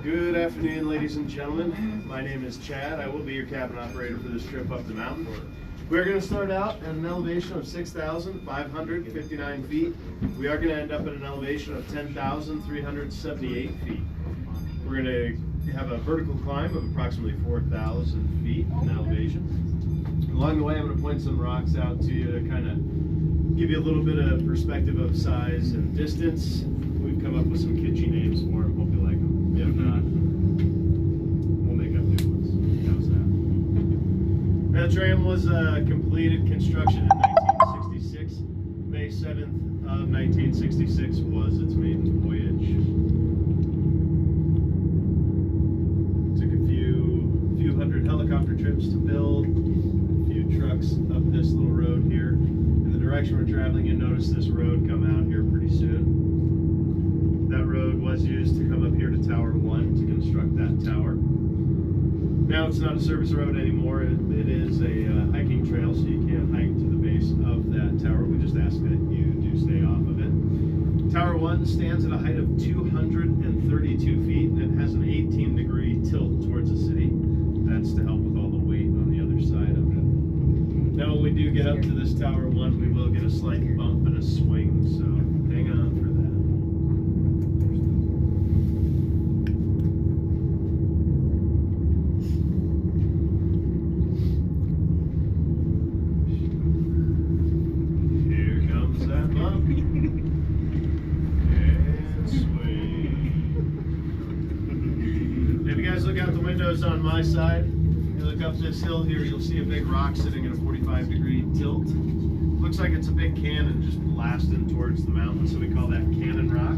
Good afternoon, ladies and gentlemen. My name is Chad. I will be your cabin operator for this trip up the mountain. We're going to start out at an elevation of 6,559 feet. We are going to end up at an elevation of 10,378 feet. We're going to have a vertical climb of approximately 4,000 feet in elevation. Along the way, I'm going to point some rocks out to you to kind of give you a little bit of perspective of size and distance. We've come up with some kitschy names for them. Hope you like them. If not, we'll make up new ones. How's that? The tram was completed construction in 1966. May 7th of 1966 was its maiden voyage. Took a few hundred helicopter trips to build, a few trucks up this little road here. In the direction we're traveling, you'll notice this road come out here pretty soon. That road was used to come up here to Tower 1 to construct that tower. Now it's not a service road anymore. It is a hiking trail, so you can't hike to the base of that tower. We just ask that you do stay off of it. Tower 1 stands at a height of 232 feet, and it has an 18-degree tilt towards the city. That's to help with all the weight on the other side of it. Now when we do get up to this Tower 1, we will get a slight bump and a swing, so hang on for that. On my side, you look up this hill here, you'll see a big rock sitting at a 45-degree tilt. Looks like it's a big cannon just blasting towards the mountain, so we call that cannon rock.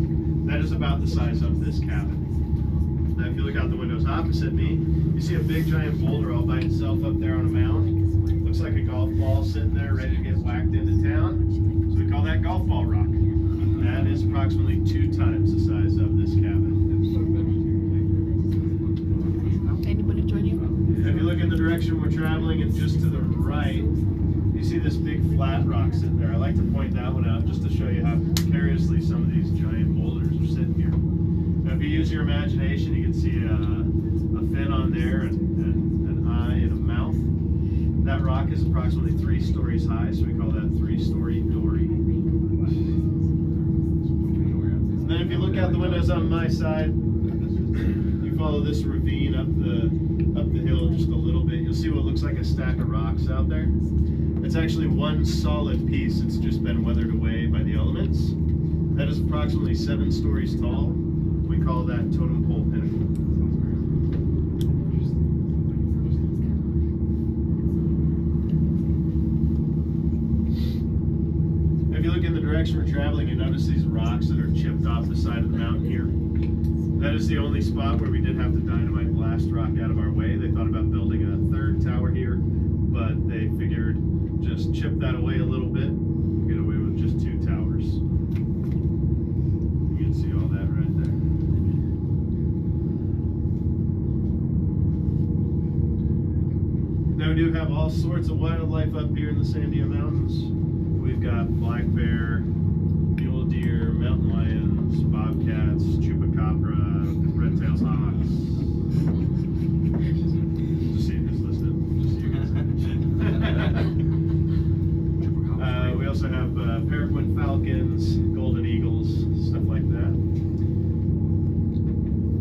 That is about the size of this cabin. Now if you look out the windows opposite me, you see a big giant boulder all by itself up there on a mound. Looks like a golf ball sitting there ready to get whacked into town, so we call that golf ball rock. That is approximately 2 times the size of this cabin. If you look in the direction we're traveling and just to the right, you see this big flat rock sitting there. I like to point that one out just to show you how precariously some of these giant boulders are sitting here. Now if you use your imagination, you can see a fin on there and an eye and a mouth. That rock is approximately 3 stories high, so we call that 3-story dory. And then if you look out the windows on my side, you follow this ravine up the hill just a little bit, you'll see what looks like a stack of rocks out there. It's actually one solid piece. It's just been weathered away by the elements. That is approximately 7 stories tall. We call that totem pole pinnacle. If you look in the direction we're traveling, you notice these rocks that are chipped off the side of the mountain here. That is the only spot where we did have to dynamite blast rock out of our way. They thought about building a 3rd tower here, but they figured just chip that away a little bit and get away with just 2 towers. You can see all that right there. Now we do have all sorts of wildlife up here in the Sandia Mountains. We've got black bear, mule deer, mountain lions, bobcats, chupacabra, red-tailed hawks. Just see who's listening. Just so you guys. We also have peregrine falcons, golden eagles, stuff like that.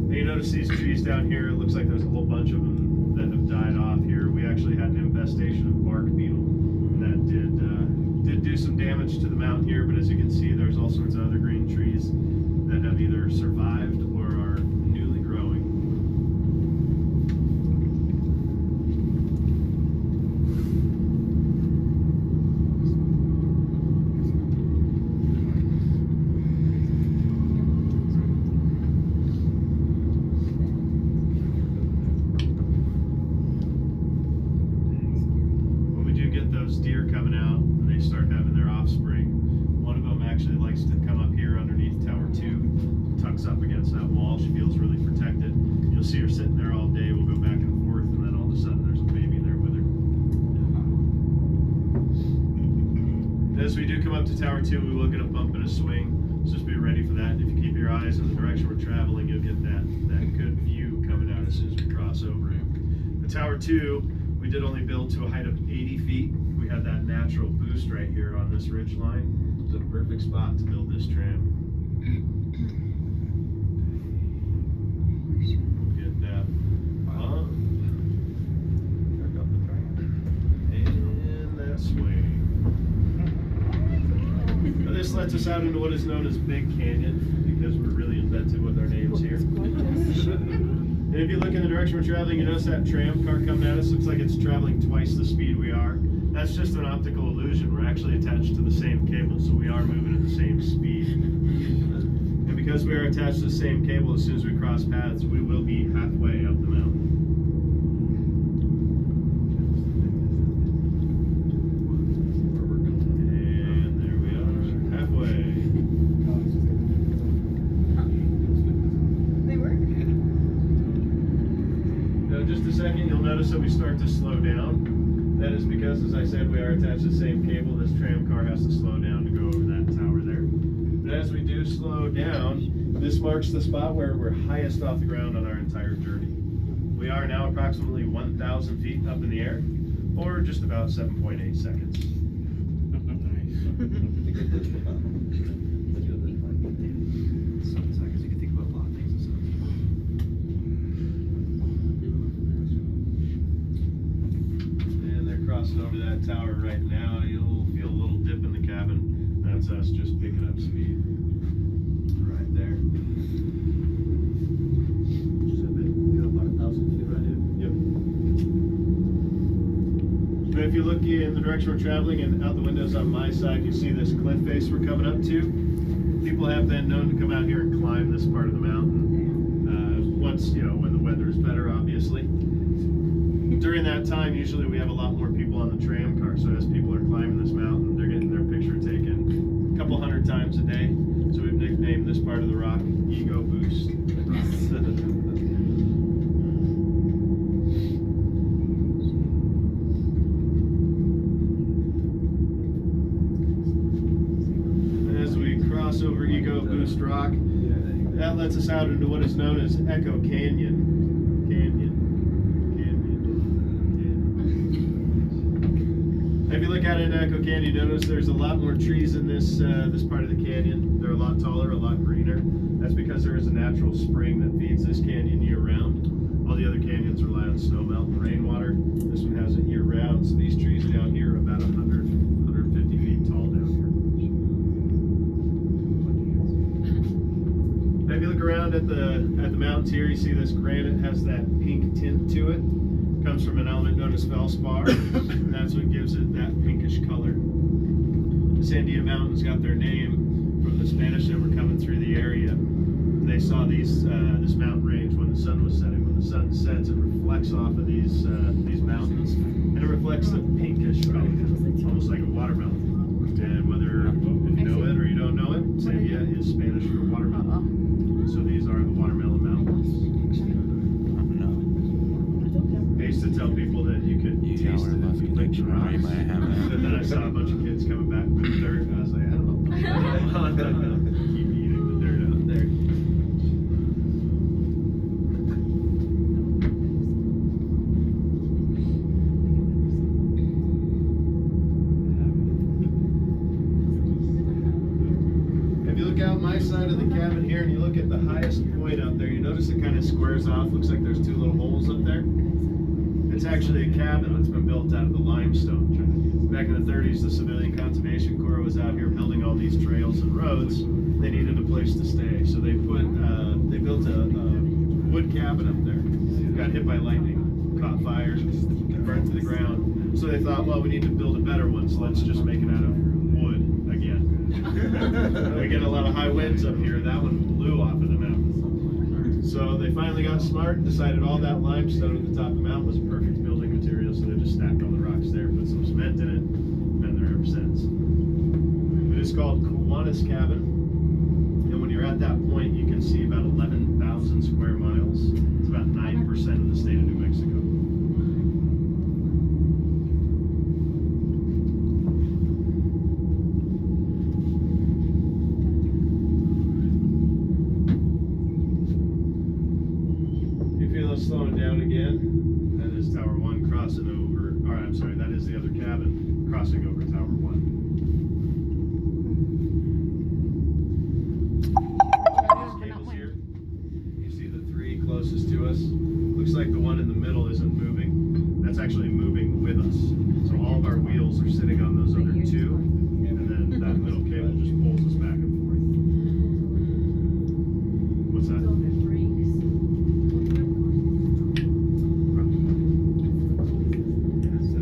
And you notice these trees down here. It looks like there's a whole bunch of them that have died off here. We actually had an infestation of bark beetle that did do some damage to the mountain here, but as you can see, there's all sorts of other green trees that have either survived or are newly growing. When we do get those deer coming out, they start having their offspring. One of them actually likes to come up here underneath Tower 2, tucks up against that wall. She feels really protected. You'll see her sitting there all day. We'll go back and forth, and then all of a sudden there's a baby there with her. As we do come up to Tower 2, we will get a bump and a swing. So just be ready for that. If you keep your eyes in the direction we're traveling, you'll get that good view Tower 2, we did only build to a height of 80 feet. We had that natural boost right here on this ridge line. It's a perfect spot to build this tram. Get that up. And that swing. Now this lets us out into what is known as Big Canyon, because we're really inventive with our names here. And if you look in the direction we're traveling, you notice that tram car coming at us looks like it's traveling twice the speed we are. That's just an optical illusion. We're actually attached to the same cable, so we are moving at the same speed. And because we are attached to the same cable, as soon as we cross paths, we will be halfway up the mountain. And there we are, halfway. They work? Now, in just a second, you'll notice that we start to slow down. That is because, as I said, we are attached to the same cable. This tram car has to slow down to go over that tower there. But as we do slow down, this marks the spot where we're highest off the ground on our entire journey. We are now approximately 1,000 feet up in the air, or just about 7.8 seconds. Crossing over that tower right now, you'll feel a little dip in the cabin. That's us just picking up speed. Right there. Just a bit. You got about 1,000 feet right here. Yep. But if you look in the direction we're traveling and out the windows on my side, you see this cliff face we're coming up to. People have been known to come out here and climb this part of the mountain. Once, when the weather is better, obviously. During that time, usually we have a lot more people on the tram car, so as people are climbing this mountain, they're getting their picture taken a couple hundred times a day. So we've nicknamed this part of the rock Ego Boost. As we cross over Ego Boost Rock, that lets us out into what is known as Echo Canyon. If you look out into Echo Canyon, you notice there's a lot more trees in this part of the canyon. They're a lot taller, a lot greener. That's because there is a natural spring that feeds this canyon year-round. All the other canyons rely on snowmelt and rainwater. This one has it year-round, so these trees down here are about 100, 150 feet tall down here. If you look around at the mountains here, you see this granite has that pink tint to it. Comes from an element known as feldspar. That's what gives it that pinkish color. The Sandia Mountains got their name from the Spanish that were coming through the area. They saw this mountain range when the sun was setting. When the sun sets, it reflects off of these mountains, and it reflects the pinkish color, almost like a watermelon. And whether if you know it or you don't know it, Sandia is Spanish for watermelon. So these are the watermelon mountains. I used to tell people that you could taste it if you licked the rocks. And then I saw a bunch of kids coming back with dirt, and I was like, I don't know. Keep eating the dirt out there. If you look out my side of the cabin here and you look at the highest point out there, you notice it kind of squares off. Looks like there's two little holes up there. It's actually a cabin that's been built out of the limestone. Back in the 30s, the Civilian Conservation Corps was out here building all these trails and roads. They needed a place to stay, so they built a wood cabin up there. Got hit by lightning, caught fire, burned to the ground. So they thought, well, we need to build a better one, so let's just make it out of wood again. We get a lot of high winds up here. That one blew off of the mountain. So they finally got smart and decided all that limestone at the top of the mountain was perfect building material, so they just stacked all the rocks there, put some cement in it, been there ever since. It is called Kiwanis Cabin, and when you're at that point, you can see about 11,000 square miles. It's about 9% of the state of New Mexico. now slowing down again. That is Tower 1 crossing over, or I'm sorry, that is the other cabin crossing over Tower 1. Closest to us. Looks like the one in the middle isn't moving. That's actually moving with us. So all of our wheels are sitting on those other two, and then that middle cable just pulls us back and forth. What's that?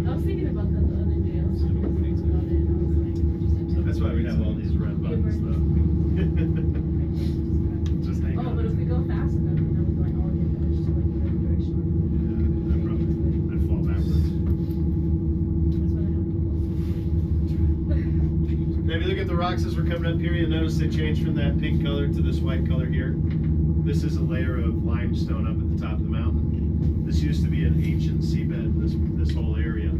I was thinking about that the other day. I was talking to someone about it, and I was like, that's why we have all these red buttons, though. Just hang on. Oh, but if we go fast enough, then we're going all the way just to like the other direction. Yeah, I'd fall backwards. That's what I have. Maybe look at the rocks as we're coming up here. You'll notice they changed from that pink color to this white color here. This is a layer of limestone up at the top of the mountain. This used to be an ancient seabed, this whole area.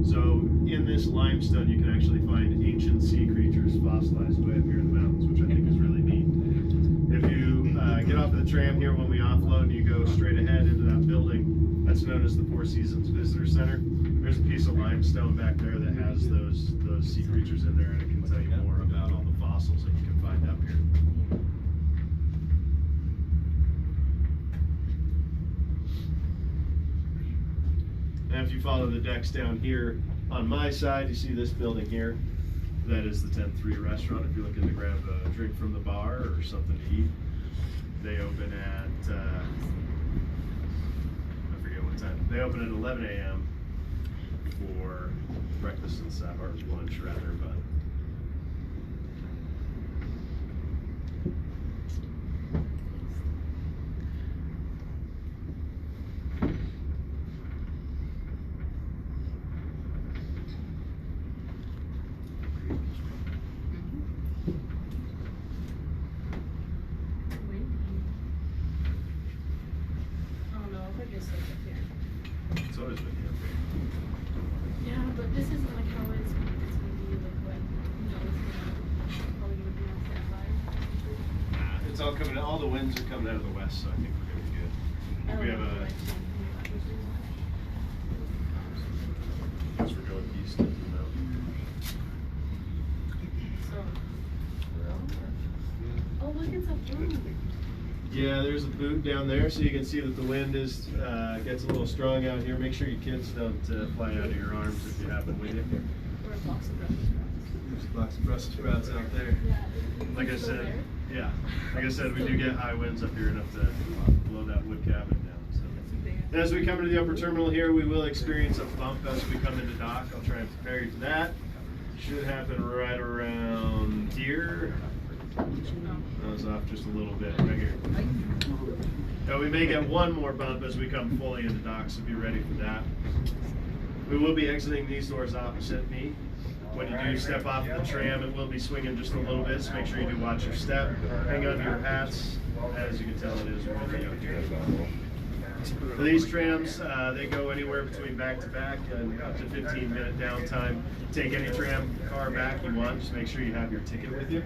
So in this limestone, you can actually find ancient sea creatures fossilized way up here in the mountains, which I think is really neat. If you get off of the tram here when we offload, you go straight ahead into that building. That's known as the Four Seasons Visitor Center. There's a piece of limestone back there that has those sea creatures in there, and it can tell you more about all the fossils that you can find up here. And if you follow the decks down here on my side, you see this building here. That is the 10-3 restaurant. If you're looking to grab a drink from the bar or something to eat, they open at, I forget what time. They open at 11 a.m. for breakfast and stuff, or lunch rather, but. It's always been here. Yeah, but this isn't like how it's gonna be like what, you know, it's probably gonna be on standby. It's all coming, all the winds are coming out of the west, so I think we're gonna be good. We have a, as we're going east into the mountain. So, oh, look, it's a boot. Yeah, there's a boot down there, so you can see that the wind is gets a little strong out here. Make sure your kids don't fly out of your arms if you have them with you. Or a box of Brussels sprouts. There's a box of Brussels sprouts out there. Yeah. Like I said, yeah. Like I said, we do get high winds up here enough to blow that wood cabin down. So. And as we come into the upper terminal here, we will experience a bump as we come into dock. I'll try and prepare you for that. Should happen right around here. That was off just a little bit right here. Now we may get one more bump as we come fully into dock, so be ready for that. We will be exiting these doors opposite me. When you do step off the tram, it will be swinging just a little bit, so make sure you do watch your step. Hang on to your hats. As you can tell, it is really up here. For these trams, they go anywhere between back-to-back and up to 15-minute downtime. Take any tram car back you want, just make sure you have your ticket with you.